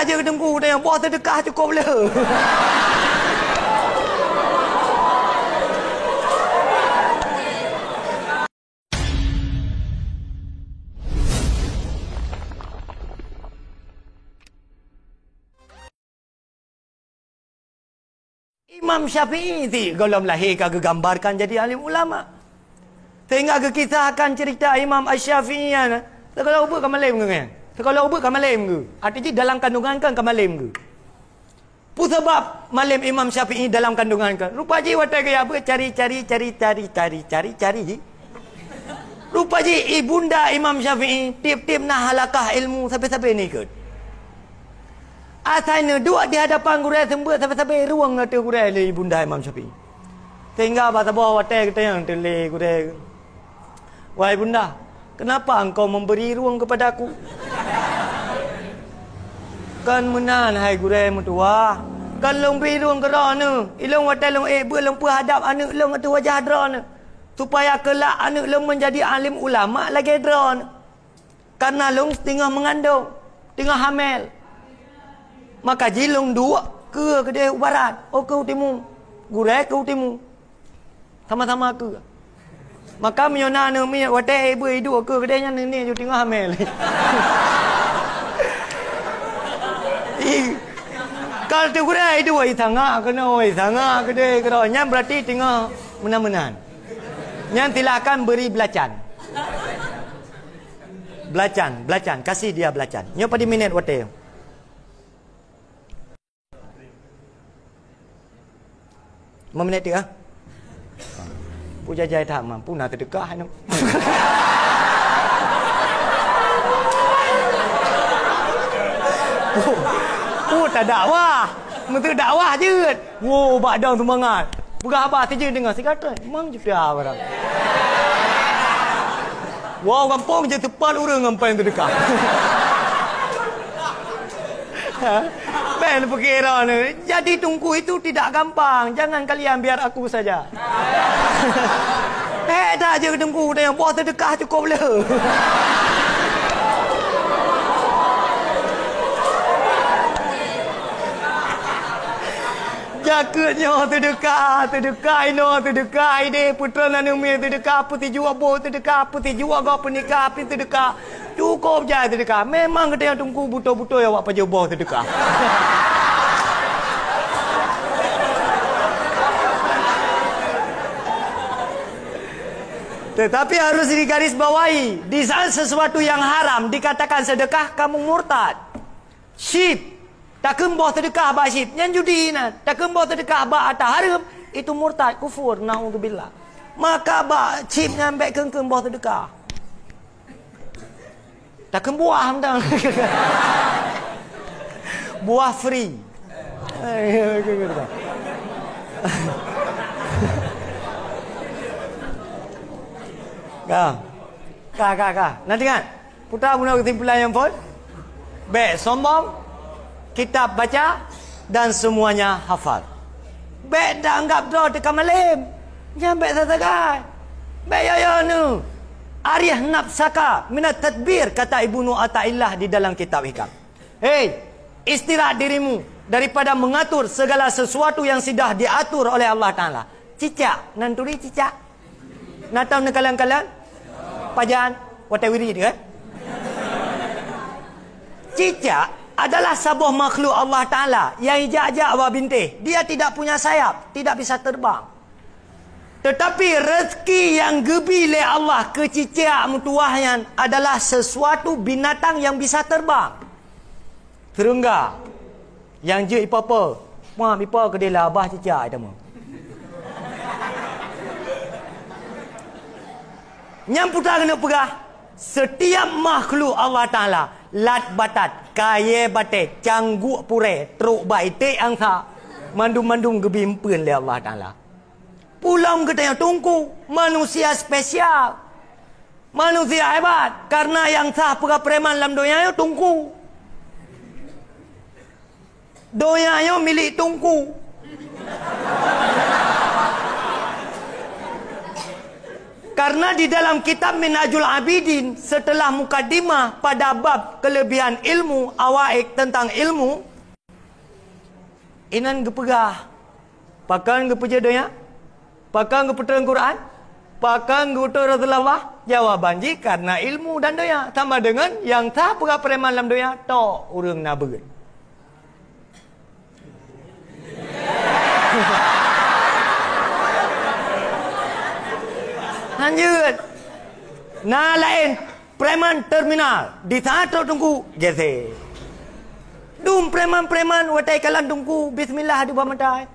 dah je tunggu dia bos sedekah cukup le. Imam Syafi'i ti kalau lahir kagak gambarkan jadi alim ulama. Tengah ke kisahkan cerita Imam Asy-Syafi'i kan. Kalau ubah kamalim ke kan? Kalau ubah kamalim ke? Artinya dalam kandungan kan kamalim ke? Pu sebab malim Imam Syafi'i dalam kandungan kan. Rupa ji watai ke apa cari ji. Rupa ji ibunda Imam Syafi'i tip-tip nah halakah ilmu sampai-sampai ni ke. Asalnya dua di hadapan guru sembut sampai-sampai ruang ngata guru le ibunda Imam Syafi'i. Tinggal bahasa bawah watai kita yang tele guru. Wahai bunda, kenapa engkau memberi ruang kepada aku? Kan menan hai guru mutua. Kan long beri ruang kerana ilong watai long belong hadap anak long atu wajah drone. Supaya kelak anak long menjadi alim ulama lagi drone. Karena long tengah mengandung, tengah hamil. Maka jilong dua ke dia barat, ke timur. Gurai ke timur. Sama-sama ke. Maka miona ne mi watai ibu hidup ke dia nya ni ju tengah hamil. Kalau tu gurai itu wai sanga kena wai sanga ke dia kena nya berarti tengah menan-menan. Nya silakan beri belacan. Belacan, kasih dia belacan. Nya pada minit watai. Meminit dia. Puja jai tak mampu nak terdekat nu. Tak dakwah. Mesti dakwah je. Wow, badang semangat. Bukan apa saja dengar sikatan. Memang je dah barang. Wow, kampung je tepat orang ngampain terdekat. Ben perkira ni. Jadi tunggu itu tidak gampang. Jangan kalian biar aku saja. Dah je tunggu dia bos sedekah cukup le. Jakutnya sedekah ide putra nanumi sedekah putih jua bo sedekah putih jua go penikah pin sedekah. Cukup je sedekah. Memang kita yang tunggu buto-buto ya awak pajo boh sedekah. Tetapi harus digarisbawahi, di saat sesuatu yang haram dikatakan sedekah kamu murtad. Syib tak kemboh sedekah ba syib, nyan judi na. Tak kemboh sedekah ba atah haram itu murtad kufur naudzubillah. Maka ba syib ngambek kengkeng boh sedekah. Tak buah dah. Buah free. Kak. Nanti kan putra guna kesimpulan yang pun. Baik, sombong, kitab baca dan semuanya hafal. Baik dah anggap draw dekat malam. Jangan baik sasakan. Baik ya nu. Ariyah nafsaka minat tadbir kata Ibnu Athaillah di dalam kitab Hikam. Hei, istirahat dirimu daripada mengatur segala sesuatu yang sudah diatur oleh Allah Ta'ala. Cicak, nanturi cicak. Nak tahu nak kalian-kalian? Pajaan, watai wiri dia. Cicak adalah sebuah makhluk Allah Ta'ala yang ijak-ijak awak bintih. Dia tidak punya sayap, tidak bisa terbang. Tetapi rezeki yang gebi oleh Allah ke cicak mutuahnya adalah sesuatu binatang yang bisa terbang. Serangga. Yang je ipa-apa. Mak ipa ke dia lah abah cicak itu. Yang putar kena pegah. Setiap makhluk Allah Ta'ala. Lat batat. Kaya batet. Cangguk pure. Truk baitik angsa. Mandum-mandum gebi empun oleh Allah Ta'ala. Pulang kita yang tunggu. Manusia spesial. Manusia hebat. Karena yang sah pegah preman dalam dunia itu tunggu. Dunia itu milik tunggu. Karena di dalam kitab Minhajul Abidin, setelah mukadimah pada bab kelebihan ilmu, awaik tentang ilmu, inan gepegah. Pakan gepeja doya, pakan gepeterang Quran, pakan gepeterang Rasulullah. Jawaban ji karena ilmu dan doya. Sama dengan yang tak pegah preman dalam doya, tok urang na beget. Lanjut. Nah lain preman terminal di tato tunggu gese. Dum preman-preman watai kalan tunggu bismillah di bamatai.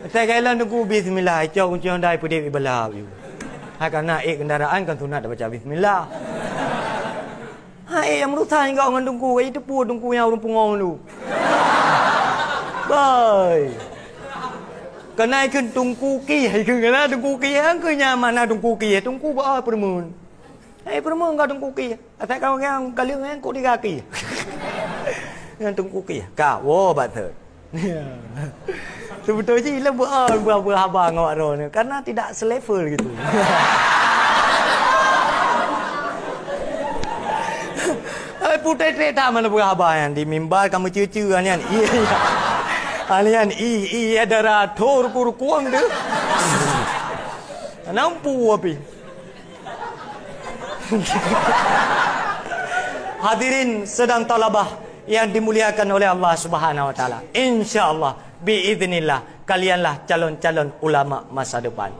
Watai kalan tunggu bismillah cau kuncian dai pudi ibalah you. Ha kana kendaraan kan sunat dah baca bismillah. Ha yang merusak engkau dengan tunggu itu pun tunggu yang urung pungong tu. Bye. Kenai kan tungku ki, hai kan kena tungku ki, hang ke nyaman na tungku ki, tungku ba permun. Hai permun ka tungku ki. Atai kau yang kalian hang ko di kaki. Yang tungku ki. Ka, wo bat thot. Sebetulnya ilah buah abang awak ro ni karena tidak selevel gitu. Hai putai cerita mana buah abang yang di mimbar kamu cucu kan. Iya. Alian darah thor kuang tu. Nampu api. Hadirin sedang talabah yang dimuliakan oleh Allah Subhanahu wa taala. Insyaallah biiznillah kalianlah calon-calon ulama masa depan.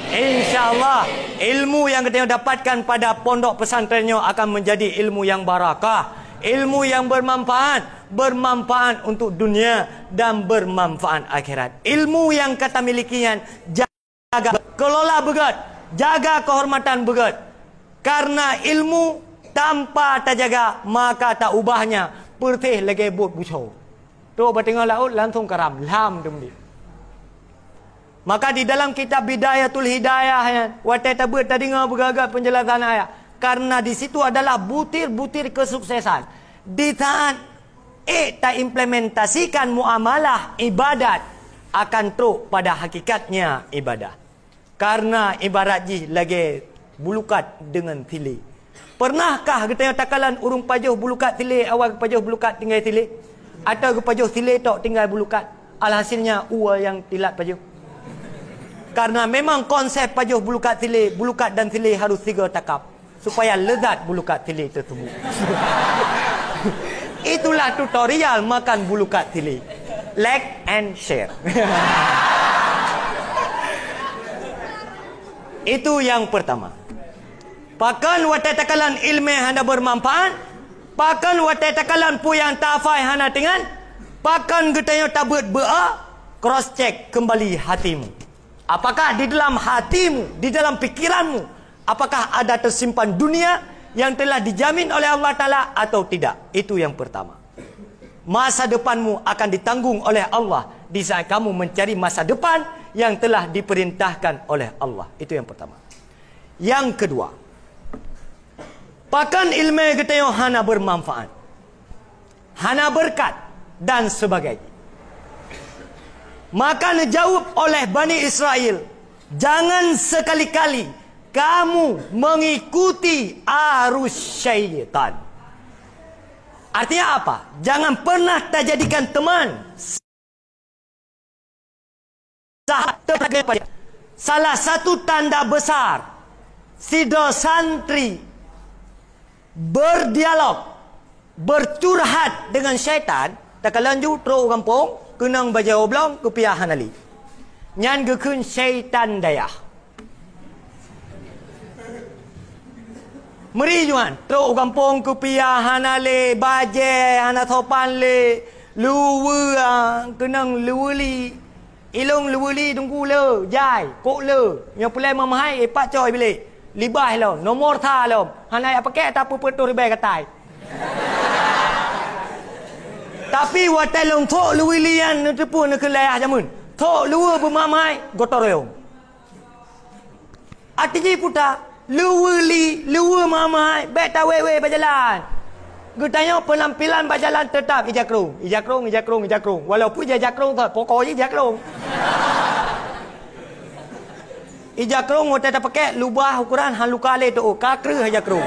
Insyaallah ilmu yang kita dapatkan pada pondok pesantrennya akan menjadi ilmu yang barakah. Ilmu yang bermanfaat untuk dunia dan bermanfaat akhirat. Ilmu yang kata milikian jaga, kelola begat, jaga kehormatan begat. Karena ilmu tanpa terjaga maka tak ubahnya pertih lagi bot buco. Tu bertengah laut langsung karam lam demdi. Maka di dalam kitab Bidayatul Hidayah watai tabut tadi ngau bergagak penjelasan ayat. Karena di situ adalah butir-butir kesuksesan. Di saat tak implementasikan muamalah ibadat akan teruk pada hakikatnya ibadah. Karena ibarat ji lagi bulukat dengan tili. Pernahkah kita takalan urung pajuh bulukat tili awal pajuh bulukat tinggal tili? Atau pajuh tili tok tinggal bulukat? Alhasilnya ua yang tilat pajuh. Karena memang konsep pajuh bulukat tili, bulukat dan tili harus 3 takap. Supaya lezat bulukat tili tersebut. Itulah tutorial makan bulukat tili. Like and share. Itu yang pertama. Pakan watai takalan ilmu hana bermanfaat. Pakan watai takalan pu yang tafai hana dengan. Pakan getanya tabut bea. Cross check kembali hatimu. Apakah di dalam hatimu, di dalam pikiranmu, apakah ada tersimpan dunia yang telah dijamin oleh Allah Ta'ala atau tidak? Itu yang pertama. Masa depanmu akan ditanggung oleh Allah di saat kamu mencari masa depan yang telah diperintahkan oleh Allah. Itu yang pertama. Yang kedua, pakan ilmu kita yang hana bermanfaat, hana berkat dan sebagainya. Maka dijawab oleh Bani Israel, jangan sekali-kali kamu mengikuti arus syaitan. Artinya apa? Jangan pernah terjadikan teman sahabat. Salah satu tanda besar sida santri berdialog, bercurhat dengan syaitan, tak lanjut terus kampung, kenang baca oblong kepiahan ali. Nyan gekun syaitan daya. Meri juan, teruk kampung kupia hana le baje hana sopan le luwe kenang luweli ilung luweli tunggu le jai kok le yang pulai mamahai pak coy bilik libah lo nomor tha lo hana apa ke tak petur ribai katai. Tapi watai long thok luwelian tepu nak kelayah jamun thok luwe bermamai gotoreo. Artinya puta luwe mama baik tak wewe berjalan. Gutanya penampilan berjalan tetap ijakrung. Walaupun dia jakrung tak, pokoknya jakrung. Ija kerung, kita tak pakai lubah ukuran, han luka le tu, kakru aja kerung.